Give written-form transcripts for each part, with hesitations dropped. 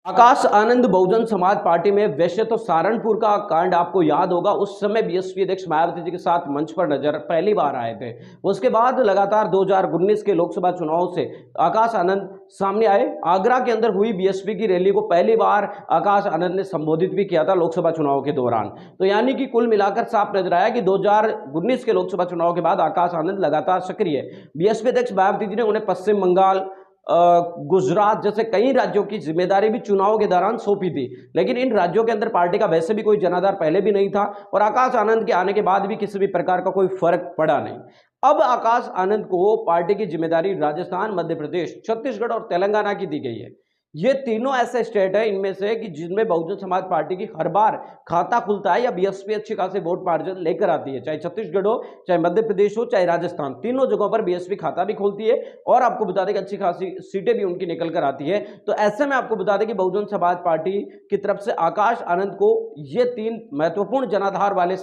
Akash Anand Bahujan Samaj party में, वैसे तो सहारनपुर का कांड आपको याद होगा, उस समय बीएसपी अध्यक्ष मायावती जी के साथ मंच पर नजर पहली बार आए थे। उसके बाद लगातार 2019 के लोकसभा चुनाव से आकाश आनंद सामने आए। आगरा के अंदर हुई बीएसपी की रैली को पहली बार आकाश आनंद ने संबोधित भी किया था लोकसभा चुनाव के दौरान। तो यानी कि कुल मिलाकर साफ नजर आया कि 2019 के लोकसभा चुनाव के बाद आकाश आनंद लगातार सक्रिय है। बीएसपी अध्यक्ष मायावती जी ने उन्हें पश्चिम बंगाल, गुजरात जैसे कई राज्यों की जिम्मेदारी भी चुनाव के दौरान सौंपी थी, लेकिन इन राज्यों के अंदर पार्टी का वैसे भी कोई जनाधार पहले भी नहीं था और आकाश आनंद के आने के बाद भी किसी भी प्रकार का कोई फर्क पड़ा नहीं। अब आकाश आनंद को पार्टी की जिम्मेदारी राजस्थान, मध्य प्रदेश, छत्तीसगढ़ और तेलंगाना की दी गई है। ये तीनों ऐसे स्टेट है इनमें से कि जिनमें बहुजन समाज पार्टी की हर बार खाता खुलता है या बीएसपी अच्छी खासी वोट मार्जिन लेकर आती है, चाहे छत्तीसगढ़ हो, चाहे मध्य प्रदेश हो, चाहे राजस्थान, तीनों जगहों पर बीएसपी खाता भी खोलती है और आपको बता दें कि अच्छी खासी सीटें भी उनकी निकल कर आती है। तो ऐसे में आपको बता दें कि बहुजन समाज पार्टी की तरफ से आकाश आनंद को ये तीन महत्वपूर्ण जनाधार वाले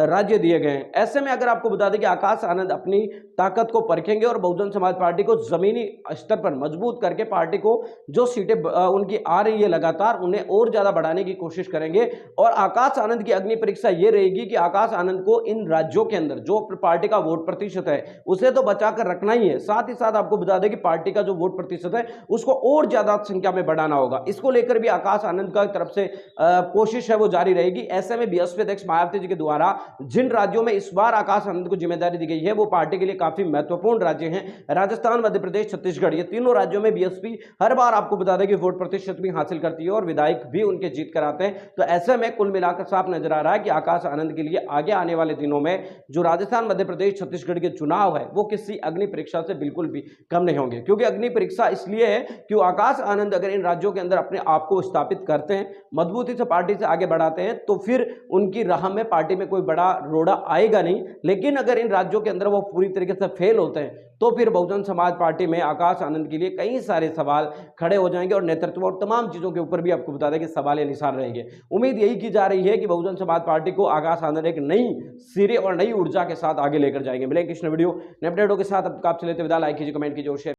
राज्य दिए गए हैं। ऐसे में अगर आपको बता दें कि आकाश आनंद अपनी ताकत को परखेंगे और बहुजन समाज पार्टी को जमीनी स्तर पर मजबूत करके पार्टी को जो सीटें उनकी आ रही है लगातार, उन्हें और ज्यादा बढ़ाने की कोशिश करेंगे। और आकाश आनंद की अग्नि परीक्षा यह रहेगी कि आकाश आनंद को इन राज्यों के अंदर जो पार्टी का वोट प्रतिशत है उसे तो बचाकर रखना ही है, साथ ही साथ आपको बता दें कि पार्टी का जो वोट प्रतिशत है उसको और ज्यादा संख्या में बढ़ाना होगा। इसको लेकर भी आकाश आनंद का तरफ से कोशिश है वो जारी रहेगी। ऐसे में बीएसपी अध्यक्ष मायावती जी के द्वारा जिन राज्योों में इस बार आकाश आनंद को जिम्मेदारी दी गई है वो पार्टी के लिए काफी महत्वपूर्ण राज्य हैं, राजस्थान, मध्य प्रदेश, छत्तीसगढ़। ये तीनों राज्यों में बीएसपी हर बार आपको बता दें कि वोट प्रतिशत भी हासिल करती है और विधायक भी उनके जीत कर आते हैं। तो ऐसे में कुल मिलाकर साफ नजर आ रहा है कि आकाश आनंद के लिए आगे आने वाले दिनों में जो राजस्थान, मध्य प्रदेश, छत्तीसगढ़ के चुनाव है वो किसी अग्नि परीक्षा से बिल्कुल भी कम नहीं होंगे। क्योंकि अग्नि परीक्षा इसलिए है कि आकाश आनंद अगर इन राज्यों के अंदर अपने आप को स्थापित करते हैं, मजबूती से पार्टी से आगे बढ़ाते हैं, तो फिर उनकी राह में पार्टी में कोई बड़ा रोड़ा आएगा नहीं। लेकिन अगर इन राज्यों के अंदर वो पूरी तरीके से फेल होते हैं तो फिर बहुजन समाज पार्टी में आकाश आनंद के लिए कई सारे सवाल खड़े हो जाएंगे और नेतृत्व और तमाम चीजों के ऊपर भी आपको बता दें कि सवाल निशान रहेंगे। उम्मीद यही की जा रही है कि बहुजन समाज पार्टी को आकाश आनंद एक नई सिरे और नई ऊर्जा के साथ आगे लेकर जाएंगे। मिलेंगे कृष्ण वीडियो नेपडेटों के साथ। अब आप चले विदा, लाइक कीजिए, कमेंट कीजिए और शेयर